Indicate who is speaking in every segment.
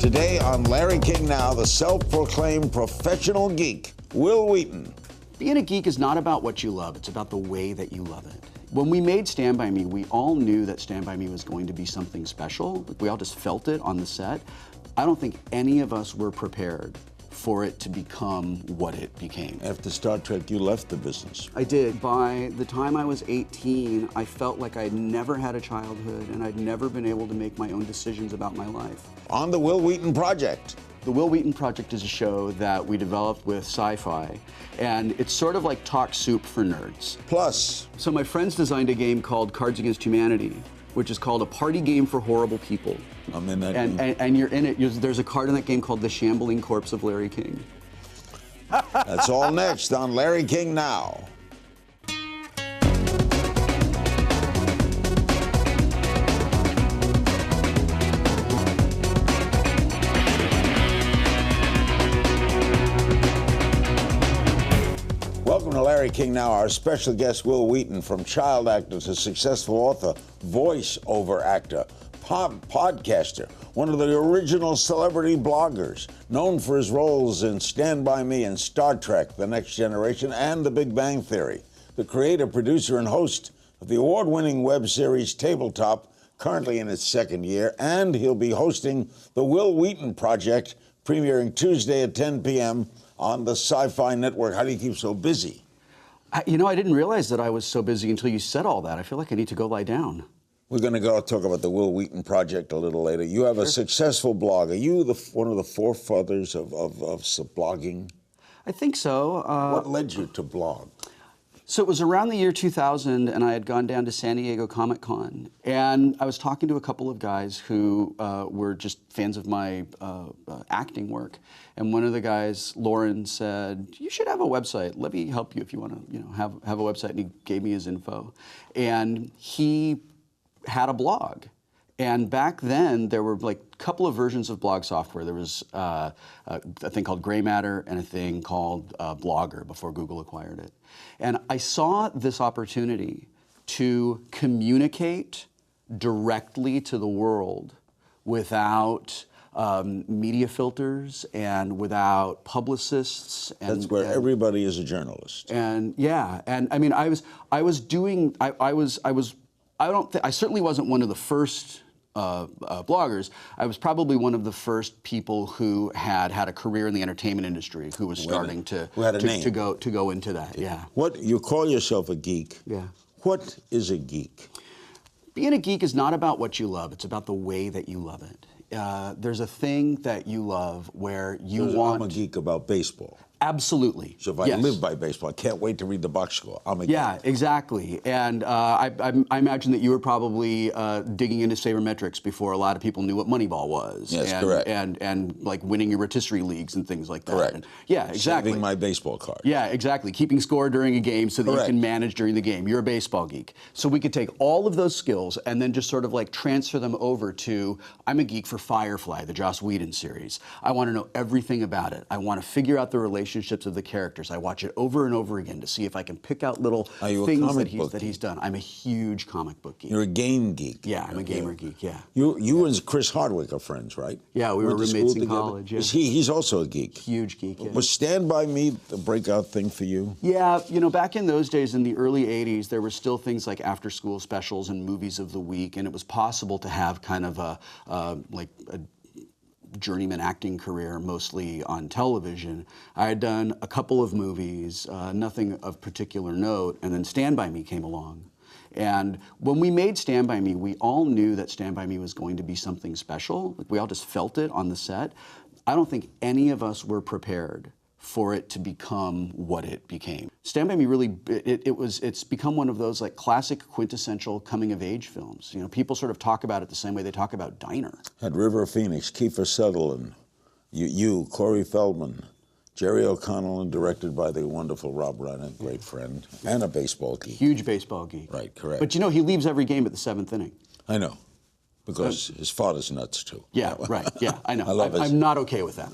Speaker 1: Today on Larry King Now, the self-proclaimed professional geek, Wil Wheaton.
Speaker 2: Being a geek is not about what you love, it's about the way that you love it. When we made Stand By Me, we all knew that Stand By Me was going to be something special. We all just felt it on the set. I don't think any of us were prepared for it to become what it became.
Speaker 1: After Star Trek, you left the business.
Speaker 2: I did. By the time I was 18, I felt like I'd never had a childhood and I'd never been able to make my own decisions about my life.
Speaker 1: On the Wil Wheaton Project.
Speaker 2: The Wil Wheaton Project is a show that we developed with Sci-Fi, and it's sort of like talk soup for nerds.
Speaker 1: Plus.
Speaker 2: So my friends designed a game called Cards Against Humanity, which is called a party game for horrible people.
Speaker 1: I'm in that game.
Speaker 2: And you're in it. There's a card in that game called The Shambling Corpse of Larry King.
Speaker 1: That's all next on Larry King Now. Welcome to Larry King Now. Our special guest, Wil Wheaton, from child actor to successful author, voice-over actor, podcaster, one of the original celebrity bloggers, known for his roles in Stand By Me and Star Trek, The Next Generation, and The Big Bang Theory. The creator, producer, and host of the award-winning web series Tabletop, currently in its second year, and he'll be hosting the Wil Wheaton Project, premiering Tuesday at 10 p.m. on the Sci-Fi Network. How do you keep so busy?
Speaker 2: You know, I didn't realize that I was so busy until you said all that. I feel like I need to go lie down.
Speaker 1: We're going to go talk about the Wil Wheaton Project a little later. You have a successful blog. Are you one of the forefathers of blogging?
Speaker 2: I think so.
Speaker 1: What led you to blog?
Speaker 2: So it was around the year 2000, and I had gone down to San Diego Comic-Con, and I was talking to a couple of guys who were just fans of my acting work. And one of the guys, Lauren, said, "You should have a website. Let me help you if you want to, have a website." And he gave me his info, and he had a blog. And back then, there were like a couple of versions of blog software. There was a thing called Gray Matter and a thing called Blogger before Google acquired it. And I saw this opportunity to communicate directly to the world without media filters and without publicists. And,
Speaker 1: that's where everybody is a journalist.
Speaker 2: And yeah, and I mean, I certainly wasn't one of the first bloggers. I was probably one of the first people who had a career in the entertainment industry, who was starting to go into that. Yeah.
Speaker 1: What you call yourself a geek?
Speaker 2: Yeah.
Speaker 1: What is a geek?
Speaker 2: Being a geek is not about what you love; it's about the way that you love it. There's a thing that you love where you want.
Speaker 1: I'm a geek about baseball.
Speaker 2: Absolutely.
Speaker 1: So if I live by baseball, I can't wait to read the box score. I'm a geek.
Speaker 2: Yeah, exactly. And I imagine that you were probably digging into sabermetrics before a lot of people knew what Moneyball was.
Speaker 1: Yes, correct.
Speaker 2: And like winning your rotisserie leagues and things like that.
Speaker 1: Correct.
Speaker 2: And, yeah, exactly.
Speaker 1: Saving my baseball card.
Speaker 2: Yeah, exactly. Keeping score during a game so that you can manage during the game. You're a baseball geek. So we could take all of those skills and then just sort of like transfer them over to, I'm a geek for Firefly, the Joss Whedon series. I want to know everything about it. I want to figure out the relationships of the characters. I watch it over and over again to see if I can pick out little things that he's done. I'm a huge comic book geek.
Speaker 1: You're a game geek.
Speaker 2: Yeah, I'm a gamer geek, yeah.
Speaker 1: You and Chris Hardwick are friends, right?
Speaker 2: Yeah, we were roommates in college. Yeah.
Speaker 1: He's also a geek.
Speaker 2: Huge geek, yeah.
Speaker 1: Was Stand By Me the breakout thing for you?
Speaker 2: Yeah, back in those days, in the early 80s, there were still things like after-school specials and movies of the week, and it was possible to have kind of a journeyman acting career, mostly on television. I had done a couple of movies, nothing of particular note, and then Stand By Me came along. And when we made Stand By Me, we all knew that Stand By Me was going to be something special. Like, we all just felt it on the set. I don't think any of us were prepared for it to become what it became. Stand By Me really, it's become one of those like classic quintessential coming of age films. People sort of talk about it the same way they talk about Diner.
Speaker 1: Had River Phoenix, Kiefer Sutherland, you, Corey Feldman, Jerry O'Connell, and directed by the wonderful Rob Reiner, great friend, and a baseball geek.
Speaker 2: Huge baseball geek.
Speaker 1: Right, correct.
Speaker 2: But he leaves every game at the 7th inning.
Speaker 1: I know, because his father's nuts too.
Speaker 2: Yeah, right, yeah, I know.
Speaker 1: I'm
Speaker 2: not okay with that.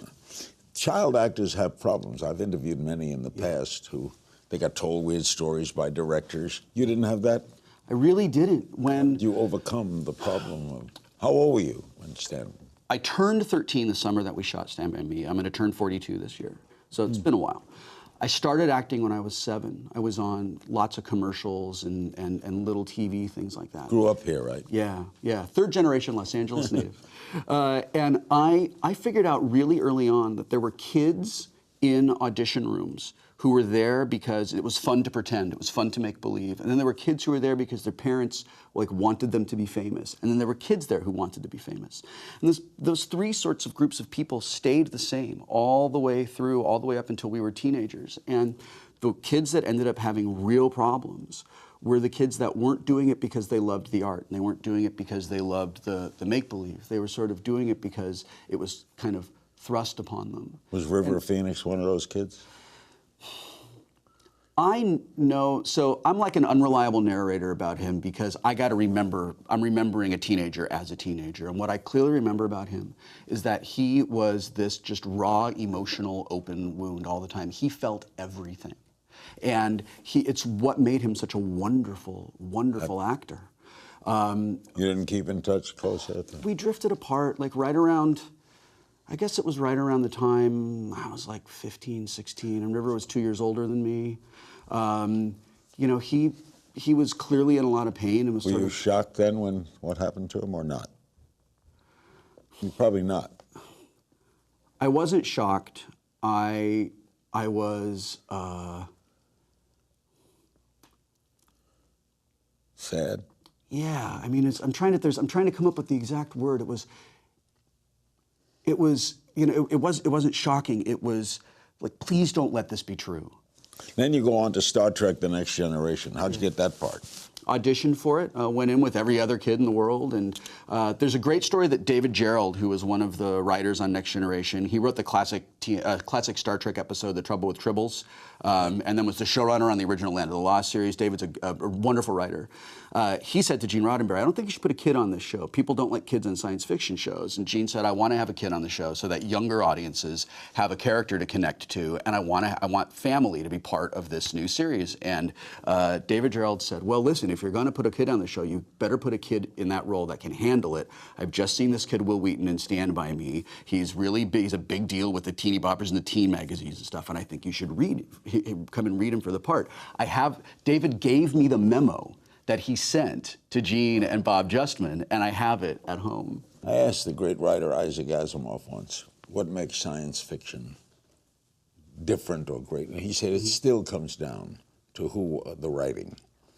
Speaker 1: Child actors have problems. I've interviewed many in the past who they got told weird stories by directors. You didn't have that?
Speaker 2: I really didn't.
Speaker 1: When you overcome the problem of, how old were you when Stan?
Speaker 2: I turned 13 the summer that we shot Stand By Me. I'm going to turn 42 this year, so it's been a while. I started acting when I was 7. I was on lots of commercials and little TV, things like that.
Speaker 1: Grew up here, right?
Speaker 2: Yeah, yeah. 3rd generation Los Angeles native. And I figured out really early on that there were kids in audition rooms who were there because it was fun to pretend, it was fun to make believe. And then there were kids who were there because their parents wanted them to be famous. And then there were kids there who wanted to be famous. And those 3 sorts of groups of people stayed the same all the way through, all the way up until we were teenagers. And the kids that ended up having real problems were the kids that weren't doing it because they loved the art, and they weren't doing it because they loved the make-believe. They were sort of doing it because it was kind of thrust upon them.
Speaker 1: Was River Phoenix one of those kids?
Speaker 2: I know, so I'm like an unreliable narrator about him because I got to remember, I'm remembering a teenager as a teenager. And what I clearly remember about him is that he was this just raw, emotional, open wound all the time. He felt everything. And it's what made him such a wonderful, wonderful actor.
Speaker 1: You didn't keep in touch close at that?
Speaker 2: We drifted apart, like right around, I guess it was right around the time I was like 15, 16, and River was 2 years older than me. You know, he was clearly in a lot of pain and was
Speaker 1: Were you shocked then when what happened to him, or not? Probably not.
Speaker 2: I wasn't shocked. I was
Speaker 1: sad.
Speaker 2: Yeah, I mean, I'm trying to come up with the exact word. It was, you know, it wasn't shocking. It was like, please don't let this be true.
Speaker 1: Then you go on to Star Trek: The Next Generation. How'd you get that part?
Speaker 2: Auditioned for it, went in with every other kid in the world, and there's a great story that David Gerrold, who was one of the writers on Next Generation, he wrote the classic Star Trek episode, The Trouble with Tribbles, and then was the showrunner on the original Land of the Lost series. David's a wonderful writer. He said to Gene Roddenberry, I don't think you should put a kid on this show. People don't like kids in science fiction shows. And Gene said, I want to have a kid on the show so that younger audiences have a character to connect to, and I want family to be part of this new series. And David Gerrold said, well, listen, if you're going to put a kid on the show, you better put a kid in that role that can handle it. I've just seen this kid, Wil Wheaton, in Stand By Me. He's really big. He's a big deal with the teeny boppers and the teen magazines and stuff, and I think you should come and read him for the part. David gave me the memo that he sent to Gene and Bob Justman, and I have it at home.
Speaker 1: I asked the great writer Isaac Asimov once, what makes science fiction different or great? And he said it still comes down to the writing.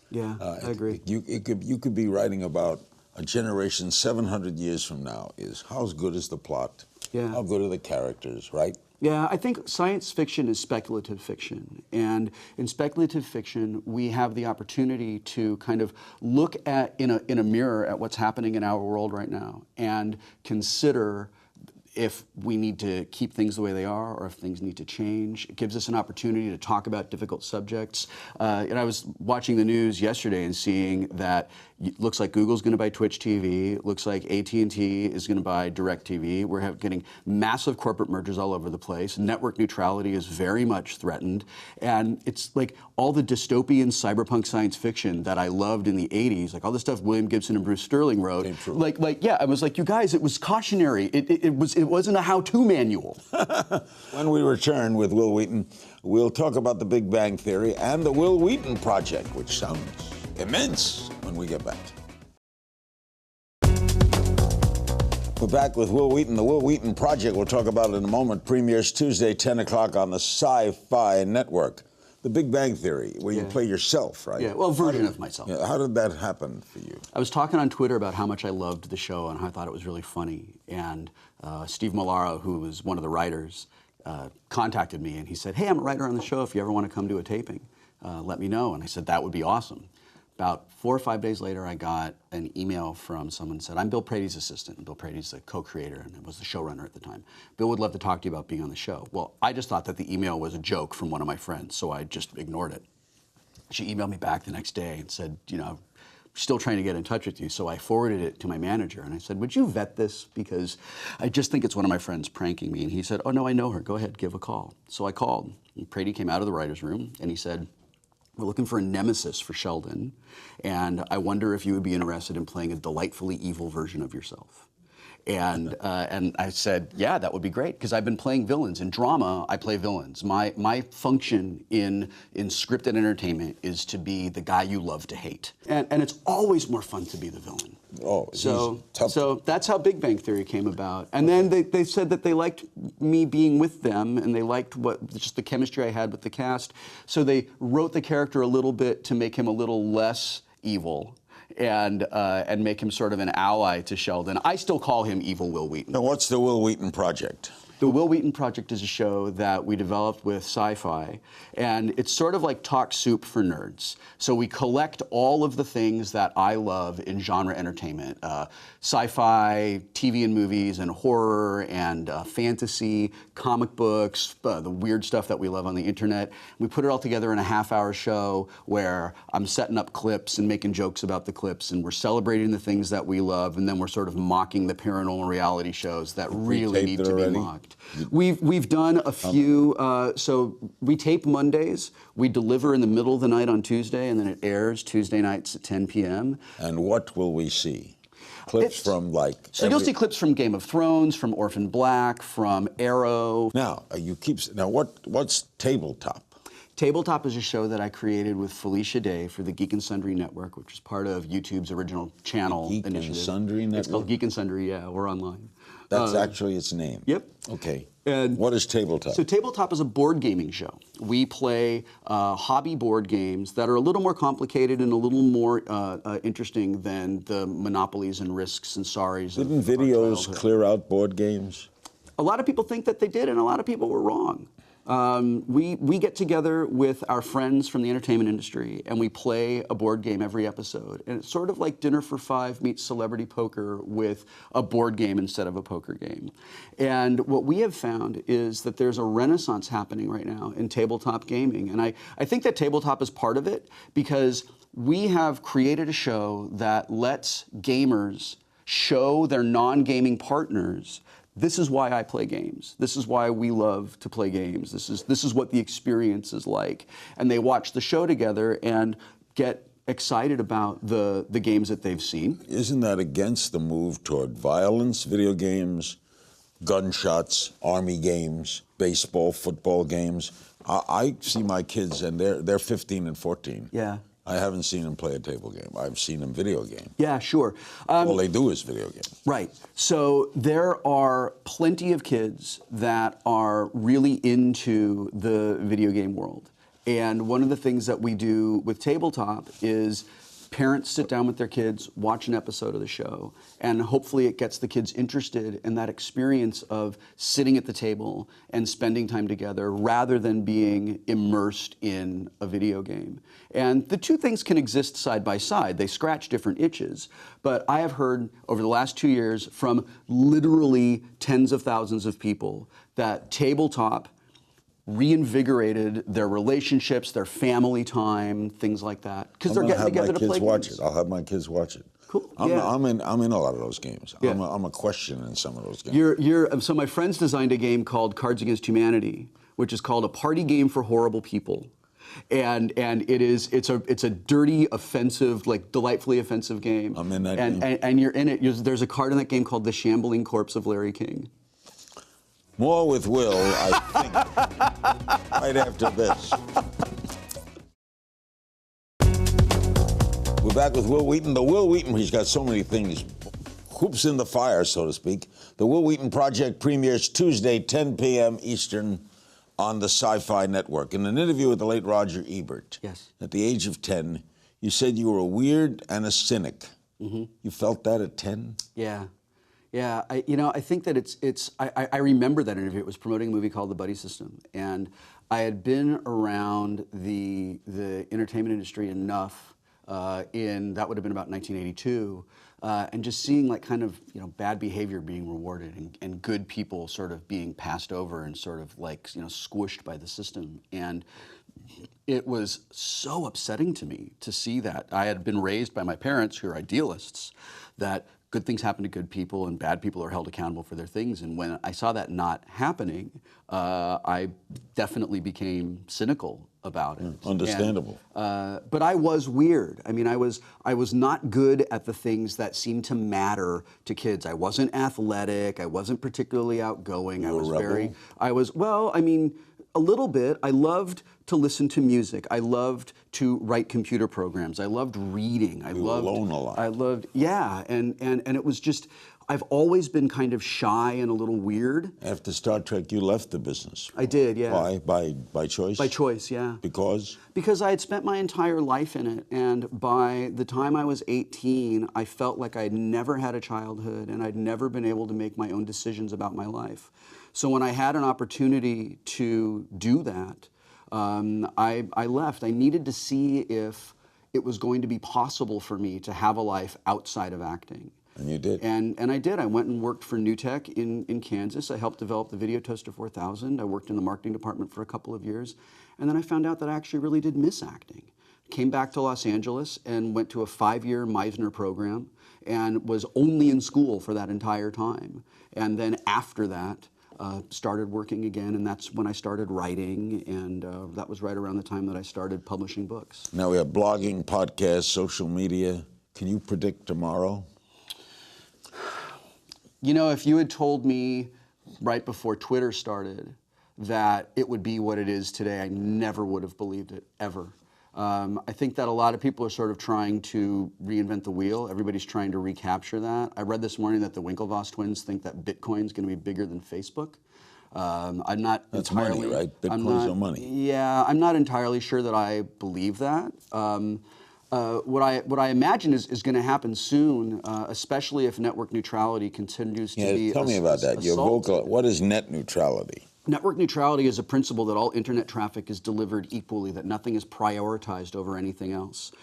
Speaker 2: Yeah, I agree.
Speaker 1: You could be writing about a generation 700 years from now. How good is the plot?
Speaker 2: Yeah.
Speaker 1: How good are the characters, right?
Speaker 2: Yeah, I think science fiction is speculative fiction. And in speculative fiction, we have the opportunity to kind of look in a mirror at what's happening in our world right now and consider if we need to keep things the way they are or if things need to change. It gives us an opportunity to talk about difficult subjects. And I was watching the news yesterday and seeing that it looks like Google's going to buy Twitch TV. It looks like AT&T is going to buy DirecTV. We're getting massive corporate mergers all over the place. Network neutrality is very much threatened. And it's like all the dystopian cyberpunk science fiction that I loved in the 80s, like all the stuff William Gibson and Bruce Sterling wrote. Yeah, I was like, you guys, it was cautionary. It wasn't a how-to manual.
Speaker 1: When we return with Wil Wheaton, we'll talk about the Big Bang Theory and the Wil Wheaton Project, which sounds immense when we get back. We're back with Wil Wheaton. The Wil Wheaton Project, we'll talk about it in a moment, premieres Tuesday, 10 o'clock on the Sci-Fi Network. The Big Bang Theory, where you play yourself, right?
Speaker 2: Yeah, well, a version of myself.
Speaker 1: Yeah, how did that happen for you?
Speaker 2: I was talking on Twitter about how much I loved the show and how I thought it was really funny. And Steve Malaro, who was one of the writers, contacted me and he said, hey, I'm a writer on the show. If you ever want to come do a taping, let me know. And I said, that would be awesome. About 4 or 5 days later, I got an email from someone who said, I'm Bill Prady's assistant. Bill Prady's the co-creator and was the showrunner at the time. Bill would love to talk to you about being on the show. Well, I just thought that the email was a joke from one of my friends, so I just ignored it. She emailed me back the next day and said, you know, still trying to get in touch with you. So I forwarded it to my manager and I said, would you vet this? Because I just think it's one of my friends pranking me. And he said, oh no, I know her. Go ahead, give a call. So I called. And Prady came out of the writer's room and he said, we're looking for a nemesis for Sheldon, and I wonder if you would be interested in playing a delightfully evil version of yourself. And I said, yeah, that would be great, because I've been playing villains. In drama, I play villains. My function in scripted entertainment is to be the guy you love to hate. And it's always more fun to be the villain.
Speaker 1: Oh,
Speaker 2: so that's how Big Bang Theory came about. And then they said that they liked me being with them, and they liked just the chemistry I had with the cast. So they wrote the character a little bit to make him a little less evil, and make him sort of an ally to Sheldon. I still call him Evil Wil Wheaton.
Speaker 1: Now, what's the Wil Wheaton Project?
Speaker 2: The Wil Wheaton Project is a show that we developed with Sci-Fi, and it's sort of like Talk Soup for nerds. So we collect all of the things that I love in genre entertainment, sci-fi, TV and movies, and horror, and fantasy, comic books, the weird stuff that we love on the internet. We put it all together in a half-hour show where I'm setting up clips and making jokes about the clips, and we're celebrating the things that we love, and then we're sort of mocking the paranormal reality shows that really need to be mocked. We've done a few. So we tape Mondays. We deliver in the middle of the night on Tuesday, and then it airs Tuesday nights at 10 p.m.
Speaker 1: And what will we see? Clips from like.
Speaker 2: So you'll see clips from Game of Thrones, from Orphan Black, from Arrow.
Speaker 1: Now what's Tabletop?
Speaker 2: Tabletop is a show that I created with Felicia Day for the Geek and Sundry Network, which is part of YouTube's original channel
Speaker 1: Geek
Speaker 2: initiative.
Speaker 1: and Sundry Network?
Speaker 2: It's called Geek and Sundry, yeah, we're online.
Speaker 1: That's actually its name?
Speaker 2: Yep.
Speaker 1: Okay.
Speaker 2: And
Speaker 1: what is Tabletop?
Speaker 2: So Tabletop is a board gaming show. We play hobby board games that are a little more complicated and a little more interesting than the monopolies and risks and sorries.
Speaker 1: Didn't videos clear out board games?
Speaker 2: A lot of people think that they did, and a lot of people were wrong. We get together with our friends from the entertainment industry, and we play a board game every episode. And it's sort of like Dinner for Five meets Celebrity Poker with a board game instead of a poker game. And what we have found is that there's a renaissance happening right now in tabletop gaming. And I think that tabletop is part of it, because we have created a show that lets gamers show their non-gaming partners, this is why I play games. This is why we love to play games. This is what the experience is like. And they watch the show together and get excited about the games that they've seen.
Speaker 1: Isn't that against the move toward violence? Video games, gunshots, army games, baseball, football games. I see my kids, and they're 15 and 14.
Speaker 2: Yeah.
Speaker 1: I haven't seen them play a table game. I've seen them video game.
Speaker 2: Yeah, sure.
Speaker 1: All they do is video games.
Speaker 2: Right. So there are plenty of kids that are really into the video game world. And one of the things that we do with Tabletop is parents sit down with their kids, watch an episode of the show, and hopefully it gets the kids interested in that experience of sitting at the table and spending time together rather than being immersed in a video game. And the two things can exist side by side. They scratch different itches. But I have heard over the last 2 years from literally tens of thousands of people that Tabletop reinvigorated their relationships, their family time, things like that, because they're getting together to play games.
Speaker 1: I'll have my kids watch it.
Speaker 2: Cool.
Speaker 1: I'm in a lot of those games.
Speaker 2: Yeah.
Speaker 1: I'm a question in some of those games.
Speaker 2: So my friends designed a game called Cards Against Humanity, which is called a party game for horrible people. And it's a dirty, offensive, like delightfully offensive game.
Speaker 1: I'm in that game.
Speaker 2: And you're in it. There's a card in that game called The Shambling Corpse of Larry King.
Speaker 1: More with Wil, I think, right after this. We're back with Wil Wheaton. The Wil Wheaton, he's got so many things, hoops in the fire, so to speak. The Wil Wheaton Project premieres Tuesday, 10 p.m. Eastern on the Sci-Fi Network. In an interview with the late Roger Ebert,
Speaker 2: yes,
Speaker 1: at the age of 10, you said you were a weird and a cynic. Mm-hmm. You felt that at 10?
Speaker 2: Yeah. Yeah, I think that I remember that interview. It was promoting a movie called The Buddy System, and I had been around the entertainment industry enough that would have been about 1982, and just seeing like kind of bad behavior being rewarded and good people sort of being passed over and sort of like squished by the system. And it was so upsetting to me to see that. I had been raised by my parents, who are idealists, that good things happen to good people and bad people are held accountable for their things. And when I saw that not happening, I definitely became cynical about it.
Speaker 1: Understandable.
Speaker 2: But I was weird. I mean, I was not good at the things that seemed to matter to kids. I wasn't athletic. I wasn't particularly outgoing.
Speaker 1: You were a rebel?
Speaker 2: Well, I mean, a little bit. I loved to listen to music. I loved to write computer programs. I loved reading.
Speaker 1: You were alone a lot.
Speaker 2: I loved, yeah, and it was just, I've always been kind of shy and a little weird.
Speaker 1: After Star Trek, you left the business.
Speaker 2: I did, yeah.
Speaker 1: Why? By choice?
Speaker 2: By choice, yeah.
Speaker 1: Because?
Speaker 2: Because I had spent my entire life in it, and by the time I was 18, I felt like I'd never had a childhood, and I'd never been able to make my own decisions about my life. So when I had an opportunity to do that, I left. I needed to see if it was going to be possible for me to have a life outside of acting.
Speaker 1: And you did.
Speaker 2: And I did. I went and worked for NewTek in Kansas. I helped develop the Video Toaster 4000. I worked in the marketing department for a couple of years. And then I found out that I actually really did miss acting. Came back to Los Angeles and went to a 5-year Meisner program and was only in school for that entire time. And then after that, started working again, and that's when I started writing, and that was right around the time that I started publishing books.
Speaker 1: Now we have blogging, podcasts, social media. Can you predict tomorrow?
Speaker 2: You know, if you had told me right before Twitter started that it would be what it is today, I never would have believed it, ever. I think that a lot of people are sort of trying to reinvent the wheel. Everybody's trying to recapture that. I read this morning that the Winklevoss twins think that Bitcoin's going to be bigger than Facebook. I'm not
Speaker 1: That's
Speaker 2: entirely...
Speaker 1: money, right? Bitcoin's no money.
Speaker 2: Yeah, I'm not entirely sure that I believe that. What I imagine is going to happen soon, especially if network neutrality continues to be
Speaker 1: tell me about that. You're vocal. What is net neutrality?
Speaker 2: Network neutrality is a principle that all internet traffic is delivered equally, that nothing is prioritized over anything else.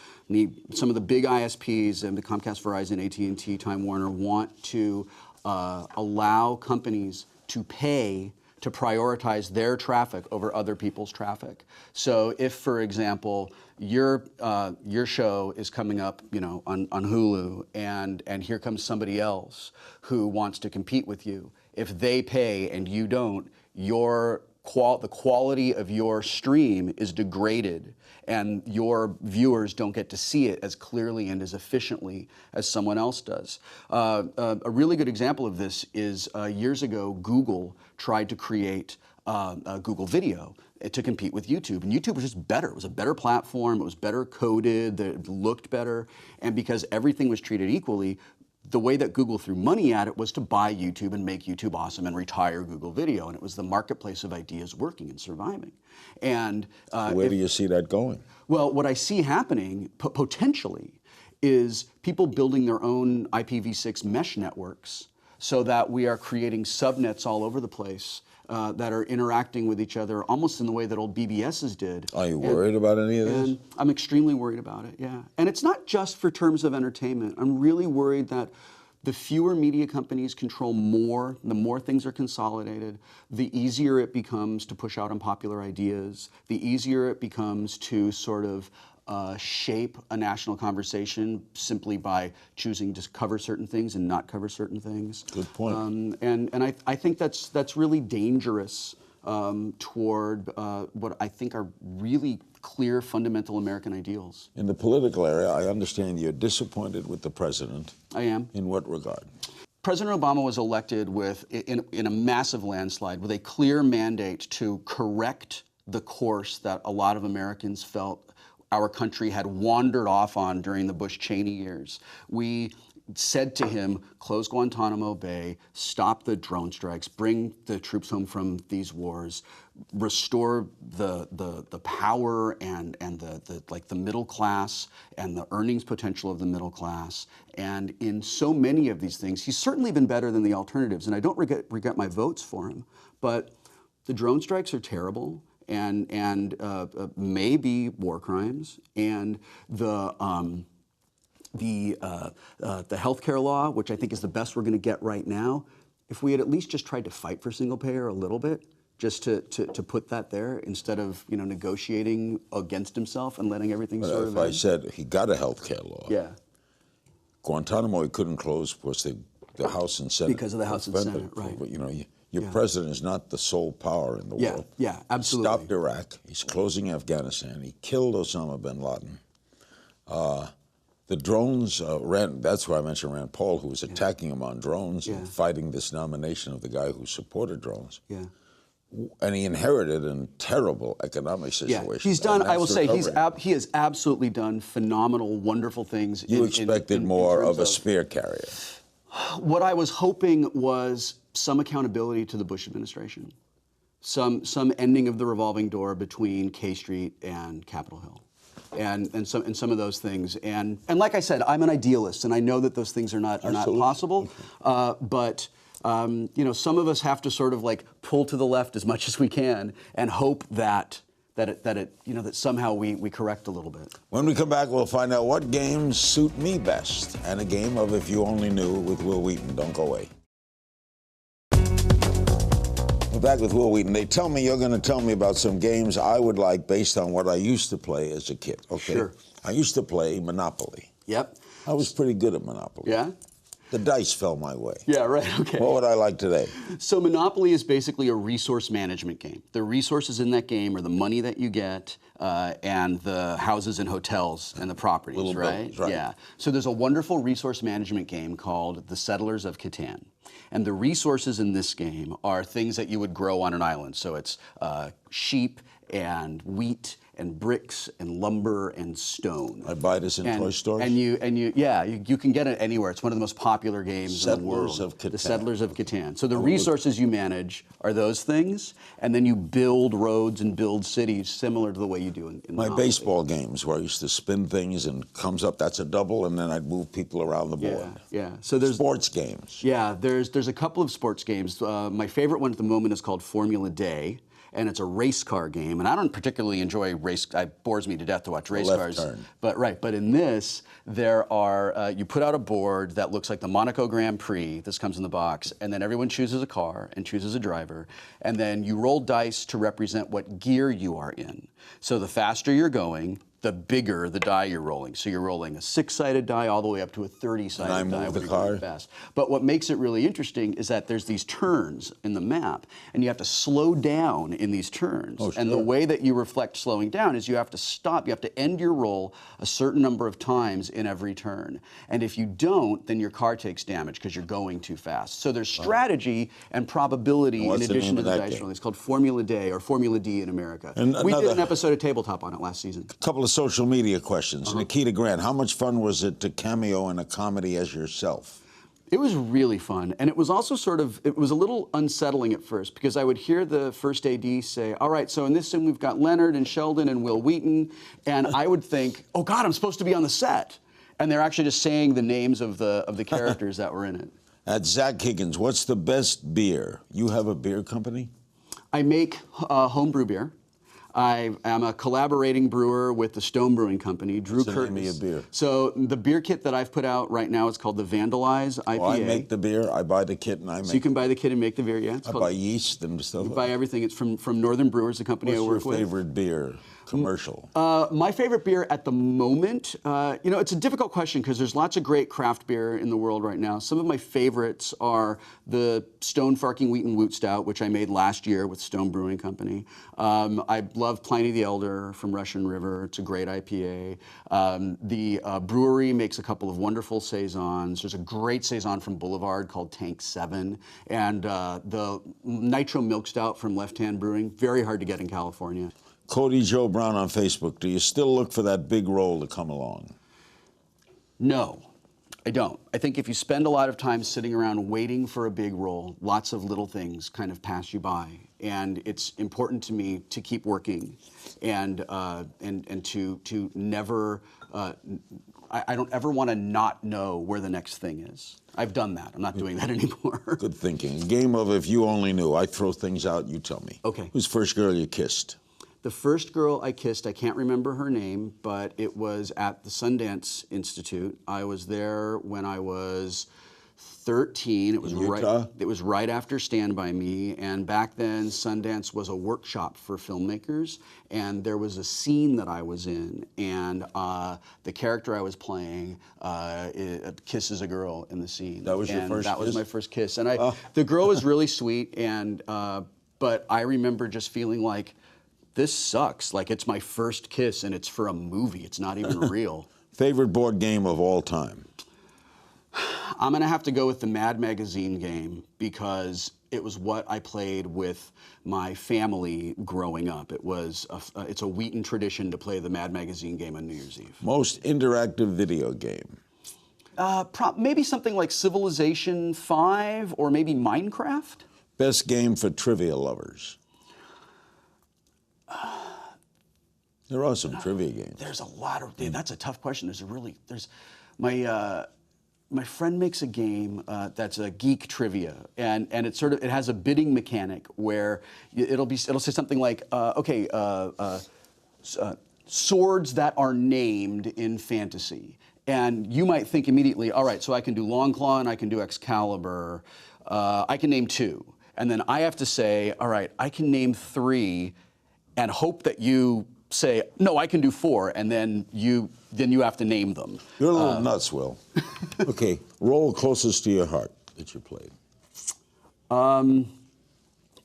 Speaker 2: Some of the big ISPs, and the Comcast, Verizon, AT&T, Time Warner, want to allow companies to pay to prioritize their traffic over other people's traffic. So if, for example, your show is coming up, you know, on Hulu, and here comes somebody else who wants to compete with you, if they pay and you don't, the quality of your stream is degraded, and your viewers don't get to see it as clearly and as efficiently as someone else does. A really good example of this is years ago, Google tried to create Google Video to compete with YouTube. And YouTube was just better. It was a better platform. It was better coded. It looked better. And because everything was treated equally, the way that Google threw money at it was to buy YouTube and make YouTube awesome and retire Google Video. And it was the marketplace of ideas working and surviving. And
Speaker 1: where do you see that going?
Speaker 2: Well, what I see happening potentially is people building their own IPv6 mesh networks so that we are creating subnets all over the place that are interacting with each other almost in the way that old BBSs did.
Speaker 1: Are you worried about any of this?
Speaker 2: And I'm extremely worried about it, yeah. And it's not just for terms of entertainment. I'm really worried that the fewer media companies control more, the more things are consolidated, the easier it becomes to push out unpopular ideas, the easier it becomes to sort of shape a national conversation simply by choosing to cover certain things and not cover certain things.
Speaker 1: Good point.
Speaker 2: And I think that's really dangerous toward what I think are really clear fundamental American ideals.
Speaker 1: In the political area, I understand you're disappointed with the president.
Speaker 2: I am.
Speaker 1: In what regard?
Speaker 2: President Obama was elected in a massive landslide with a clear mandate to correct the course that a lot of Americans felt our country had wandered off on during the Bush-Cheney years. We said to him, close Guantanamo Bay, stop the drone strikes, bring the troops home from these wars, restore the power and the middle class and the earnings potential of the middle class. And in so many of these things, he's certainly been better than the alternatives, and I don't regret my votes for him, but the drone strikes are terrible and may be war crimes, and the healthcare law, which I think is the best we're going to get right now, if we had at least just tried to fight for single payer a little bit, just to put that there instead of negotiating against himself and letting everything sort of.
Speaker 1: If I said he got a healthcare law,
Speaker 2: yeah,
Speaker 1: Guantanamo he couldn't close because the House and Senate.
Speaker 2: Because of the House and Senate, right.
Speaker 1: But, your president is not the sole power in the world.
Speaker 2: Yeah, absolutely.
Speaker 1: He stopped Iraq. He's closing Afghanistan. He killed Osama bin Laden. The drones, that's why I mentioned Rand Paul, who was attacking him on drones and fighting this nomination of the guy who supported drones.
Speaker 2: Yeah.
Speaker 1: And he inherited a terrible economic situation.
Speaker 2: Yeah, he's done, I will say, he has absolutely done phenomenal, wonderful things.
Speaker 1: You expected more of a spear carrier.
Speaker 2: What I was hoping was some accountability to the Bush administration, some ending of the revolving door between K Street and Capitol Hill. And some of those things, and like I said, I'm an idealist, and I know that those things are not possible. But some of us have to sort of like pull to the left as much as we can, and hope that somehow we correct a little bit.
Speaker 1: When we come back, we'll find out what games suit me best, and a game of If You Only Knew with Wil Wheaton. Don't go away. We're back with Wil Wheaton. They tell me you're going to tell me about some games I would like based on what I used to play as a kid. Okay.
Speaker 2: Sure.
Speaker 1: I used to play Monopoly.
Speaker 2: Yep.
Speaker 1: I was pretty good at Monopoly.
Speaker 2: Yeah?
Speaker 1: The dice fell my way.
Speaker 2: Yeah, right, okay.
Speaker 1: What would I like today?
Speaker 2: So Monopoly is basically a resource management game. The resources in that game are the money that you get and the houses and hotels and the properties,
Speaker 1: Little
Speaker 2: right?
Speaker 1: buildings, right.
Speaker 2: Yeah. So there's a wonderful resource management game called The Settlers of Catan. And the resources in this game are things that you would grow on an island. So it's sheep and wheat and bricks and lumber and stone.
Speaker 1: I buy this in toy stores?
Speaker 2: And you can get it anywhere. It's one of the most popular games in the world.
Speaker 1: Settlers of Catan.
Speaker 2: The Settlers of Catan. So the resources you manage are those things, and then you build roads and build cities similar to the way you do in
Speaker 1: My
Speaker 2: Monopoly.
Speaker 1: baseball games where I used to spin things and comes up, that's a double, and then I'd move people around the board.
Speaker 2: Yeah. So there's
Speaker 1: sports games.
Speaker 2: Yeah, there's a couple of sports games. My favorite one at the moment is called Formula Day. And it's a race car game, and I don't particularly enjoy race. It bores me to death to watch race cars.
Speaker 1: Turn.
Speaker 2: But in this, there are you put out a board that looks like the Monaco Grand Prix. This comes in the box, and then everyone chooses a car and chooses a driver, and then you roll dice to represent what gear you are in. So the faster you're going, the bigger the die you're rolling. So you're rolling a 6-sided die all the way up to a 30-sided die.
Speaker 1: And I move the car.
Speaker 2: Fast. But what makes it really interesting is that there's these turns in the map, and you have to slow down in these turns.
Speaker 1: Oh, sure.
Speaker 2: And the way that you reflect slowing down is you have to stop. You have to end your roll a certain number of times in every turn. And if you don't, then your car takes damage because you're going too fast. So there's strategy and probability in addition to the dice rolling. It's called Formula Day or Formula D in America.
Speaker 1: And
Speaker 2: we did an episode of Tabletop on it last season.
Speaker 1: A couple of social media questions. Nikita Grant, how much fun was it to cameo in a comedy as yourself?
Speaker 2: It was really fun, and it was also it was a little unsettling at first because I would hear the first AD say, all right, so in this scene we've got Leonard and Sheldon and Wil Wheaton, and I would think, oh God, I'm supposed to be on the set. And they're actually just saying the names of the characters that were in it.
Speaker 1: At Zach Higgins, what's the best beer? You have a beer company?
Speaker 2: I make homebrew beer. I am a collaborating brewer with the Stone Brewing Company, Drew Curtis.
Speaker 1: What's the name of your beer?
Speaker 2: So the beer kit that I've put out right now is called the Vandalize IPA.
Speaker 1: Well, I make the beer, I buy the kit, and I make
Speaker 2: So you can buy the kit and make the beer, yeah.
Speaker 1: I buy yeast and stuff.
Speaker 2: You buy everything. It's from Northern Brewers, the company I work with.
Speaker 1: What's your favorite beer commercial?
Speaker 2: My favorite beer at the moment, it's a difficult question because there's lots of great craft beer in the world right now. Some of my favorites are the Stone Farking Wheat and Woot Stout, which I made last year with Stone Brewing Company. I love Pliny the Elder from Russian River. It's a great IPA. The brewery makes a couple of wonderful saisons. There's a great saison from Boulevard called Tank 7. And the Nitro Milk Stout from Left Hand Brewing, very hard to get in California.
Speaker 1: Cody Joe Brown on Facebook, do you still look for that big role to come along?
Speaker 2: No, I don't. I think if you spend a lot of time sitting around waiting for a big role, lots of little things kind of pass you by. And it's important to me to keep working and to never, I don't ever want to not know where the next thing is. I've done that. I'm not doing that anymore.
Speaker 1: Good thinking. A game of If You Only Knew. I throw things out, you tell me.
Speaker 2: Okay.
Speaker 1: Who's the first girl you kissed?
Speaker 2: The first girl I kissed, I can't remember her name, but it was at the Sundance Institute. I was there when I was 13. It was
Speaker 1: Utah?
Speaker 2: It was right after Stand By Me, and back then Sundance was a workshop for filmmakers, and there was a scene that I was in, and the character I was playing kisses a girl in the scene.
Speaker 1: That was your first
Speaker 2: That
Speaker 1: kiss?
Speaker 2: was my first kiss, and the girl was really sweet, and but I remember just feeling like, this sucks. Like, it's my first kiss, and it's for a movie. It's not even real.
Speaker 1: Favorite board game of all time?
Speaker 2: I'm going to have to go with the Mad Magazine game because it was what I played with my family growing up. It's a Wheaton tradition to play the Mad Magazine game on New Year's Eve.
Speaker 1: Most interactive video game?
Speaker 2: Maybe something like Civilization 5 or maybe Minecraft.
Speaker 1: Best game for trivia lovers? There are some trivia games.
Speaker 2: There's a lot of. That's a tough question. My friend makes a game that's a geek trivia, and it has a bidding mechanic where it'll say something like, swords that are named in fantasy, and you might think immediately, all right, so I can do Longclaw and I can do Excalibur, I can name 2, and then I have to say, all right, I can name 3, and hope that you say, no, I can do 4, and then you have to name them.
Speaker 1: You're a little nuts, Wil. Okay, role closest to your heart that you played.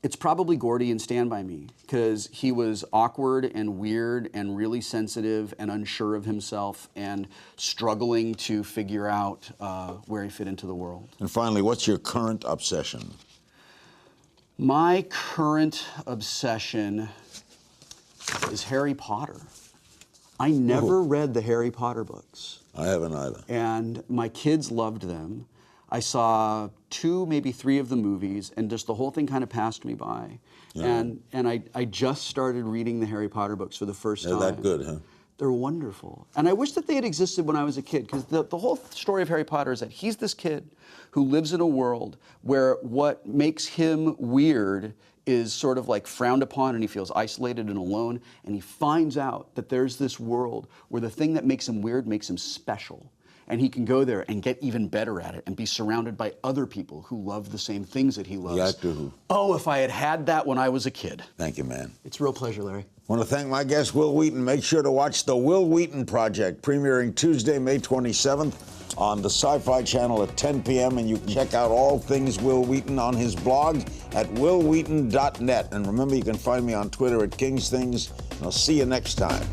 Speaker 2: It's probably Gordy in Stand By Me, because he was awkward and weird and really sensitive and unsure of himself and struggling to figure out where he fit into the world.
Speaker 1: And finally, what's your current obsession?
Speaker 2: My current obsession is Harry Potter. I never read the Harry Potter books. I
Speaker 1: haven't either.
Speaker 2: And my kids loved them. I saw 2, maybe 3 of the movies, and just the whole thing kind of passed me by. Yeah. And I just started reading the Harry Potter books for the first time.
Speaker 1: They're that good, huh?
Speaker 2: They're wonderful. And I wish that they had existed when I was a kid, because the whole story of Harry Potter is that he's this kid who lives in a world where what makes him weird is sort of like frowned upon, and he feels isolated and alone, and he finds out that there's this world where the thing that makes him weird makes him special. And he can go there and get even better at it and be surrounded by other people who love the same things that he loves.
Speaker 1: The actor who?
Speaker 2: Oh, if I had had that when I was a kid.
Speaker 1: Thank you, man.
Speaker 2: It's a real pleasure, Larry.
Speaker 1: I want to thank my guest, Wil Wheaton. Make sure to watch The Wil Wheaton Project, premiering Tuesday, May 27th on the Sci-Fi Channel at 10 p.m. And you can check out all things Wil Wheaton on his blog at wilwheaton.net. And remember, you can find me on Twitter at KingsThings. And I'll see you next time.